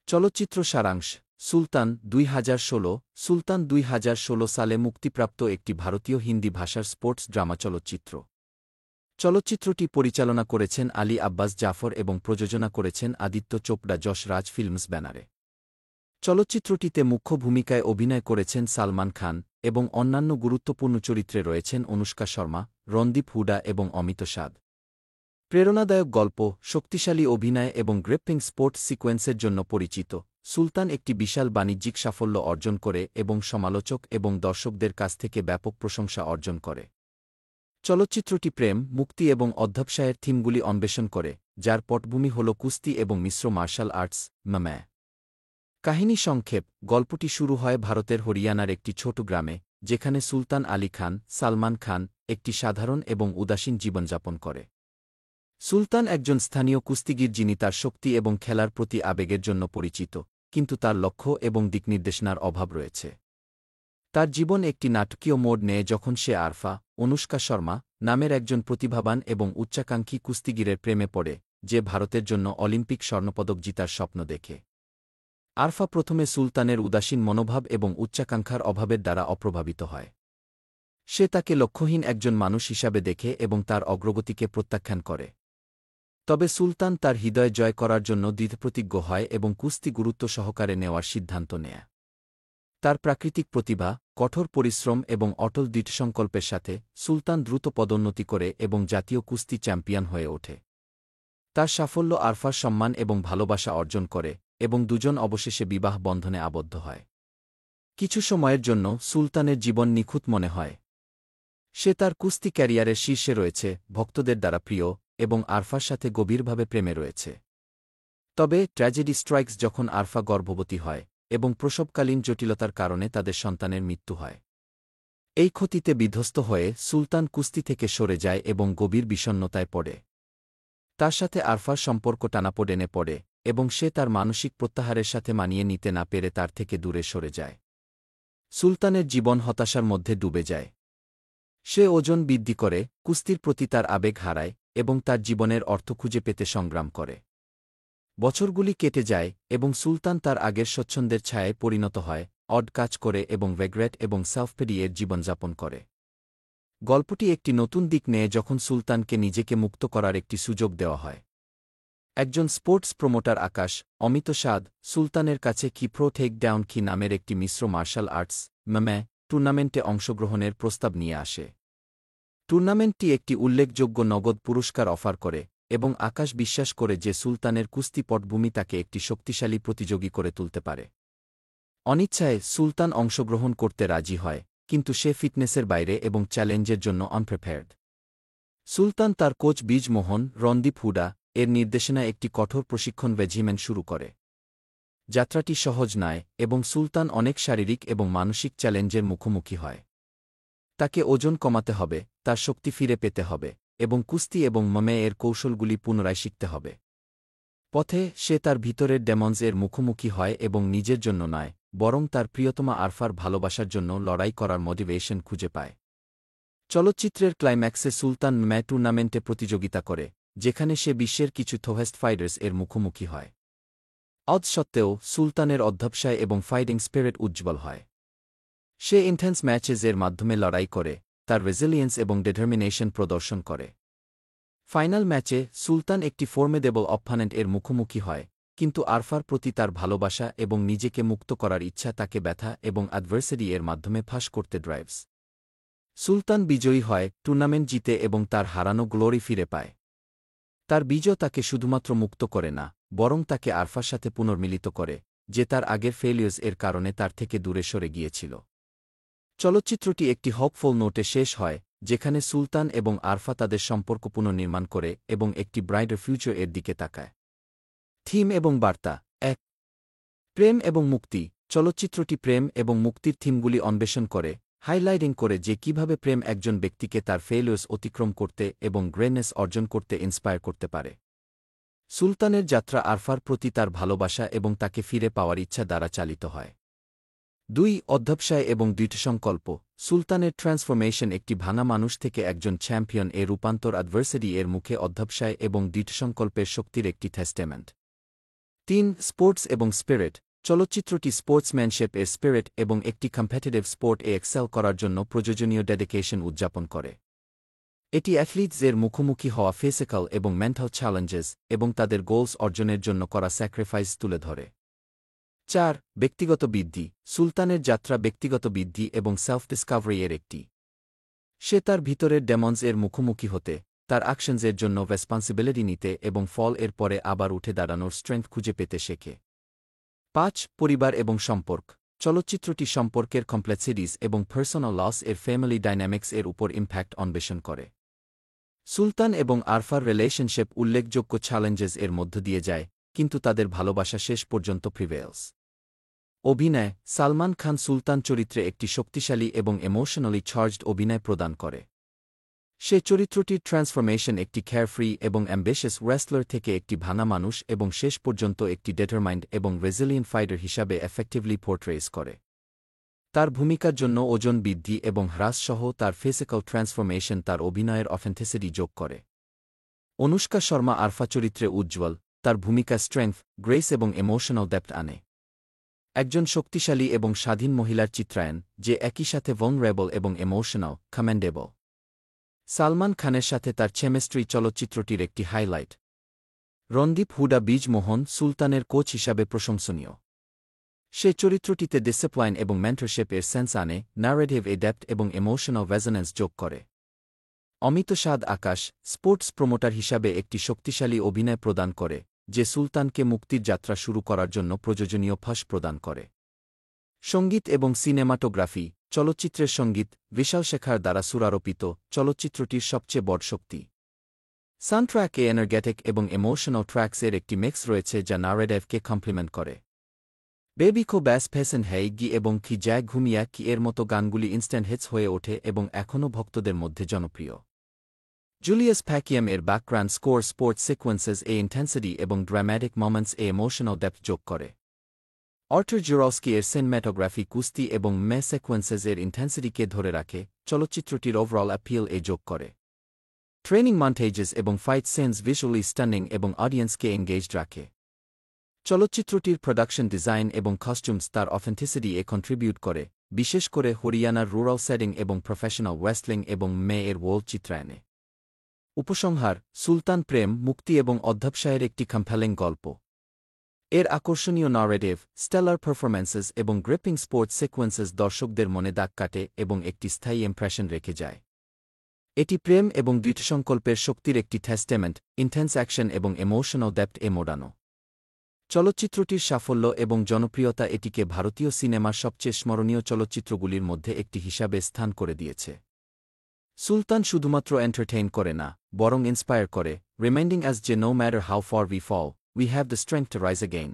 চলচ্চিত্র সারাংশ সুলতান ২০১৬ সুলতান ২০১৬ সালে মুক্তিপ্রাপ্ত একটি ভারতীয় হিন্দি ভাষার স্পোর্টস ড্রামা চলচ্চিত্র। চলচ্চিত্রটি পরিচালনা করেছেন আলী আব্বাস জাফর এবং প্রযোজনা করেছেন আদিত্য চোপড়া যশ রাজ ফিল্মস ব্যানারে। চলচ্চিত্রটিতে মুখ্য ভূমিকায় অভিনয় করেছেন সালমান খান এবং অন্যান্য গুরুত্বপূর্ণ চরিত্রে রয়েছেন অনুষ্কা শর্মা, রণদীপ হুডা এবং অমিত সাদ। প্রেরণাদায়ক গল্প, শক্তিশালী অভিনয় এবং গ্রেপ্পিং স্পোর্টস সিকোয়েন্সের জন্য পরিচিত, সুলতান একটি বিশাল বাণিজ্যিক সাফল্য অর্জন করে এবং সমালোচক এবং দর্শকদের কাছ থেকে ব্যাপক প্রশংসা অর্জন করে। চলচ্চিত্রটি প্রেম, মুক্তি এবং অধ্যবসায়ের থিমগুলি অন্বেষণ করে, যার পটভূমি হল কুস্তি এবং মিশ্র মার্শাল আর্টস, মম্যা। কাহিনী সংক্ষেপ, গল্পটি শুরু হয় ভারতের হরিয়ানার একটি ছোট গ্রামে, যেখানে সুলতান আলী খান, সালমান খান, একটি সাধারণ এবং উদাসীন জীবনযাপন করে। সুলতান একজন স্থানীয় কুস্তিগীর যিনি তার শক্তি এবং খেলার প্রতি আবেগের জন্য পরিচিত, কিন্তু তার লক্ষ্য এবং দিকনির্দেশনার অভাব রয়েছে। তার জীবন একটি নাটকীয় মোড় নেয় যখন সে আরফা, অনুষ্কা শর্মা নামের একজন প্রতিভাবান এবং উচ্চাকাঙ্ক্ষী কুস্তিগীরের প্রেমে পড়ে, যে ভারতের জন্য অলিম্পিক স্বর্ণপদক জিতার স্বপ্ন দেখে। আরফা প্রথমে সুলতানের উদাসীন মনোভাব এবং উচ্চাকাঙ্ক্ষার অভাবের দ্বারা অপ্রভাবিত হয়। সে তাকে লক্ষ্যহীন একজন মানুষ হিসাবে দেখে এবং তার অগ্রগতিকে প্রত্যাখ্যান করে। তবে সুলতান তার হৃদয় জয় করার জন্য দৃঢ়প্রতিজ্ঞ হয় এবং কুস্তি গুরুত্ব সহকারে নেওয়ার সিদ্ধান্ত নেয়। তার প্রাকৃতিক প্রতিভা, কঠোর পরিশ্রম এবং অটল দৃঢ়সংকল্পের সাথে, সুলতান দ্রুত পদোন্নতি করে এবং জাতীয় কুস্তি চ্যাম্পিয়ন হয়ে ওঠে। তার সাফল্য আরফার সম্মান এবং ভালোবাসা অর্জন করে, এবং দুজন অবশেষে বিবাহ বন্ধনে আবদ্ধ হয়। কিছু সময়ের জন্য সুলতানের জীবন নিখুঁত মনে হয়। সে তার কুস্তি ক্যারিয়ারের শীর্ষে রয়েছে, ভক্তদের দ্বারা প্রিয়, এবং আরফার সাথে গভীরভাবে প্রেমে রয়েছে। তবে ট্র্যাজেডি স্ট্রাইকস যখন আরফা গর্ভবতী হয়, এবং প্রসবকালীন জটিলতার কারণে তাদের সন্তানের মৃত্যু হয়। এই ক্ষতিতে বিধ্বস্ত হয়ে সুলতান কুস্তি থেকে সরে যায় এবং গভীর বিষণ্ণতায় পড়ে। তার সাথে আরফার সম্পর্ক টানাপোড়েনে পড়ে, এবং সে তার মানসিক প্রত্যাহারের সাথে মানিয়ে নিতে না পেরে তার থেকে দূরে সরে যায়। সুলতানের জীবন হতাশার মধ্যে ডুবে যায়। সে ওজন বৃদ্ধি করে, কুস্তির প্রতি তার আবেগ হারায়, এবং তার জীবনের অর্থ খুঁজে পেতে সংগ্রাম করে। বছরগুলি কেটে যায়, এবং সুলতান তার আগের স্বচ্ছন্দের ছায়ায় পরিণত হয়, অড কাজ করে এবং রেগ্রেট এবং সেলফ-পিটি এর জীবনযাপন করে। গল্পটি একটি নতুন দিক নেয় যখন সুলতানকে নিজেকে মুক্ত করার একটি সুযোগ দেওয়া হয়। একজন স্পোর্টস প্রমোটার আকাশ, অমিত সাদ, সুলতানের কাছে কি প্রো টেকডাউন কি নামের একটি মিশ্র মার্শাল আর্টস, মম্যা টুর্নামেন্টে অংশগ্রহণের প্রস্তাব নিয়ে আসে। টুর্নামেন্টটি একটি উল্লেখযোগ্য নগদ পুরস্কার অফার করে, এবং আকাশ বিশ্বাস করে যে সুলতানের কুস্তি পটভূমি তাকে একটি শক্তিশালী প্রতিযোগী করে তুলতে পারে। অনিচ্ছায় সুলতান অংশগ্রহণ করতে রাজি হয়, কিন্তু সে ফিটনেসের বাইরে এবং চ্যালেঞ্জের জন্য আনপ্রিপেয়ার্ড। সুলতান তার কোচ বীজ মোহন, রণদীপ হুডা এর নির্দেশনায় একটি কঠোর প্রশিক্ষণ রেজিমেন শুরু করে। যাত্রাটি সহজ নয়, এবং সুলতান অনেক শারীরিক এবং মানসিক চ্যালেঞ্জের মুখোমুখি হয়। তাকে ওজন কমাতে হবে, তার শক্তি ফিরে পেতে হবে, এবং কুস্তি এবং মম্যা এর কৌশলগুলি পুনরায় শিখতে হবে। পথে সে তার ভিতরের ডেমন্স এর মুখোমুখি হয় এবং নিজের জন্য নয়, বরং তার প্রিয়তমা আরফার ভালোবাসার জন্য লড়াই করার মোটিভেশন খুঁজে পায়। চলচ্চিত্রের ক্লাইম্যাক্সে সুলতান মম্যা টুর্নামেন্টে প্রতিযোগিতা করে, যেখানে সে বিশ্বের কিছু থোহেস্ট ফাইটার্স এর মুখোমুখি হয়। সত্ত্বেও সুলতানের অধ্যবসায় এবং ফাইটিং স্পিরিট উজ্জ্বল হয়। সে ইন্টেন্স ম্যাচেস এর মাধ্যমে লড়াই করে, তার রেজিলিয়েন্স এবং ডিটারমিনেশন প্রদর্শন করে। ফাইনাল ম্যাচে সুলতান একটি ফর্মেডেবল অপোনেন্ট এর মুখোমুখি হয়, কিন্তু আরফার প্রতি তার ভালোবাসা এবং নিজেকে মুক্ত করার ইচ্ছা তাকে ব্যথা এবং অ্যাডভার্সারি এর মাধ্যমে ফাঁস করতে ড্রাইভস। সুলতান বিজয়ী হয়, টুর্নামেন্ট জিতে এবং তার হারানো গ্লোরি ফিরে পায়। তার বিজয় তাকে শুধুমাত্র মুক্ত করে না, বরং তাকে আরফার সাথে পুনর্মিলিত করে, যে তার আগের ফেলিয়ার্স এর কারণে তার থেকে দূরে সরে গিয়েছিল। চলচ্চিত্রটি একটি হোপফুল নোটে শেষ হয়, যেখানে সুলতান এবং আরফা তাদের সম্পর্ক পুনর্নির্মাণ করে এবং একটি ব্রাইটার ফিউচার এর দিকে তাকায়। থিম এবং বার্তা ১. প্রেম এবং মুক্তি। চলচ্চিত্রটি প্রেম এবং মুক্তির থিমগুলি অন্বেষণ করে, হাইলাইটিং করে যে কিভাবে প্রেম একজন ব্যক্তিকে তার ফেলিয়ার্স অতিক্রম করতে এবং গ্রেটনেস অর্জন করতে ইন্সপায়ার করতে পারে। সুলতানের যাত্রা আরফার প্রতি তার ভালোবাসা এবং তাকে ফিরে পাওয়ার ইচ্ছা দ্বারা চালিত হয়। ২. অধ্যবসায় এবং দৃঢ়সংকল্প। সুলতানের ট্রান্সফরমেশন একটি ভাঙা মানুষ থেকে একজন চ্যাম্পিয়ন এর রূপান্তর অ্যাডভার্সারি এর মুখে অধ্যবসায় এবং দৃঢ়সংকল্পের শক্তির একটি টেস্টামেন্ট। 3. স্পোর্টস এবং স্পিরিট। চলচ্চিত্রটি স্পোর্টসম্যানশিপ এর স্পিরিট এবং একটি কম্পিটিটিভ স্পোর্ট এ এক্সেল করার জন্য প্রয়োজনীয় ডেডিকেশন উদযাপন করে। এটি অ্যাথলিটসদের মুখোমুখি হওয়া ফিজিক্যাল এবং মেন্টাল চ্যালেঞ্জেস এবং তাদের গোলস অর্জনের জন্য করা স্যাক্রিফাইস তুলে ধরে। 4. ব্যক্তিগত বৃদ্ধি। সুলতানের যাত্রা ব্যক্তিগত বৃদ্ধি এবং সেলফ ডিসকাভারি এর একটি। সে তার ভিতরের ডেমন্স এর মুখোমুখি হতে, তার অ্যাকশনসের জন্য রেসপন্সিবিলিটি নিতে এবং ফল এর পরে আবার উঠে দাঁড়ানোর স্ট্রেংথ খুঁজে পেতে শেখে। 5. পরিবার এবং সম্পর্ক। চলচ্চিত্রটি সম্পর্কের কমপ্লেক্সিটিস এবং পার্সোনাল লস এর ফ্যামিলি ডাইনামিক্স এর উপর ইম্প্যাক্ট অন্বেষণ করে। সুলতান এবং আরফার রিলেশনশিপ উল্লেখযোগ্য চ্যালেঞ্জেস এর মধ্য দিয়ে যায়, কিন্তু তাদের ভালোবাসা শেষ পর্যন্ত প্রিভেলস। অভিনয়। সালমান খান সুলতান চরিত্রে একটি শক্তিশালী এবং ইমোশনালি চার্জড অভিনয় প্রদান করে। সে চরিত্রটির ট্রান্সফরমেশন একটি কেয়ারফ্রি এবং অ্যাম্বিশাস রেসলার থেকে একটি ভাঙা মানুষ এবং শেষ পর্যন্ত একটি ডিটারমাইন্ড এবং রেজিলিয়েন্ট ফাইটার হিসাবে এফেক্টিভলি পোর্ট্রেস করে। তার ভূমিকার জন্য ওজন বৃদ্ধি এবং হ্রাস সহ তার ফিজিক্যাল ট্রান্সফরমেশন তার অভিনয়ের অথেন্টিসিটি যোগ করে। অনুষ্কা শর্মা আরফা চরিত্রে উজ্জ্বল, তার ভূমিকা স্ট্রেংথ, গ্রেস এবং ইমোশনাল ডেপথ আনে। একজন শক্তিশালী এবং স্বাধীন মহিলার চিত্রায়ন, যে একই সাথে ভালনারেবল এবং ইমোশনাল, কমেন্ডেবল। সালমান খানের সাথে তার কেমিস্ট্রি চলচ্চিত্রটির একটি হাইলাইট। রণদীপ হুডা বীজ মোহন সুলতানের কোচ হিসাবে প্রশংসনীয়। সে চরিত্রটিতে ডিসিপ্লাইন এবং মেন্টরশিপ এর সেন্স আনে, ন্যারেটিভ এ ডেপথ এবং ইমোশনাল রেজোন্যান্স যোগ করে। অমিত সাদ আকাশ স্পোর্টস প্রমোটার হিসাবে একটি শক্তিশালী অভিনয় প্রদান করে, যে সুলতানকে মুক্তির যাত্রা শুরু করার জন্য প্রয়োজনীয় ফাঁস প্রদান করে। সঙ্গীত এবং সিনেমাটোগ্রাফি। চলচ্চিত্রের সঙ্গীত বিশাল শেখার দ্বারা সুরারোপিত, চলচ্চিত্রটির সবচেয়ে বড় শক্তি। সাউন্ডট্র্যাকে এনার্জেটিক এবং ইমোশনাল ট্র্যাকস এর একটি মিক্স রয়েছে যা ন্যারেটিভকে কমপ্লিমেন্ট করে। বেবি কো ব্যাস ফেসেন হেই গি এবং কি জ্যাক ঘুমিয়া কি এর মতো গানগুলি ইনস্ট্যান্ট হিটস হয়ে ওঠে এবং এখনও ভক্তদের মধ্যে জনপ্রিয়। জুলিয়াস প্যাকিয়াম এর ব্যাকগ্রাউন্ড স্কোর স্পোর্টস সিকোয়েন্সেস এ ইন্টেন্সিটি এবং ড্রামাটিক মোমেন্টস এ ইমোশনাল ডেপথ যোগ করে। আর্থার জুরাওস্কি এর সিনেমাটোগ্রাফি কুস্তি এবং মে সিকোয়েন্সেস এর ইন্টেন্সিটিকে ধরে রাখে, চলচ্চিত্রটির ওভারঅল অ্যাপিল এ যোগ করে। ট্রেনিং মন্টেজেস এবং ফাইট সিনস ভিজুয়ালি স্টানিং এবং অডিয়েন্সকে এঙ্গেজড রাখে। চলচ্চিত্রটির প্রোডাকশন ডিজাইন এবং কস্টিউমস তার অথেন্টিসিটি এ কন্ট্রিবিউট করে, বিশেষ করে হরিয়ানার রুরাল সেটিং এবং প্রফেশনাল ওয়েস্টলিং এবং মে এর ওয়ার্ল্ড চিত্রায়নে। উপসংহার। সুলতান প্রেম, মুক্তি এবং অধ্যবসায়ের একটি কম্পেলিং গল্প। এর আকর্ষণীয় ন্যারেটিভ, স্টেলার পারফরম্যান্সেস এবং গ্রিপিং স্পোর্টস সিকোয়েন্সেস দর্শকদের মনে দাগ কাটে এবং একটি স্থায়ী ইমপ্রেশন রেখে যায়। এটি প্রেম এবং দৃঢ়সংকল্পের শক্তির একটি টেস্টামেন্ট, ইন্টেন্স অ্যাকশন এবং ইমোশনাল ডেপথ এ মোড়ানো। চলচ্চিত্রটির সাফল্য এবং জনপ্রিয়তা এটিকে ভারতীয় সিনেমার সবচেয়ে স্মরণীয় চলচ্চিত্রগুলির মধ্যে একটি হিসাবে স্থান করে দিয়েছে। সুলতান শুধুমাত্র এন্টারটেইন করে না, বরং ইন্সপায়ার করে, রিমাইন্ডিং আস যে no matter how far we fall, we have the strength to rise again.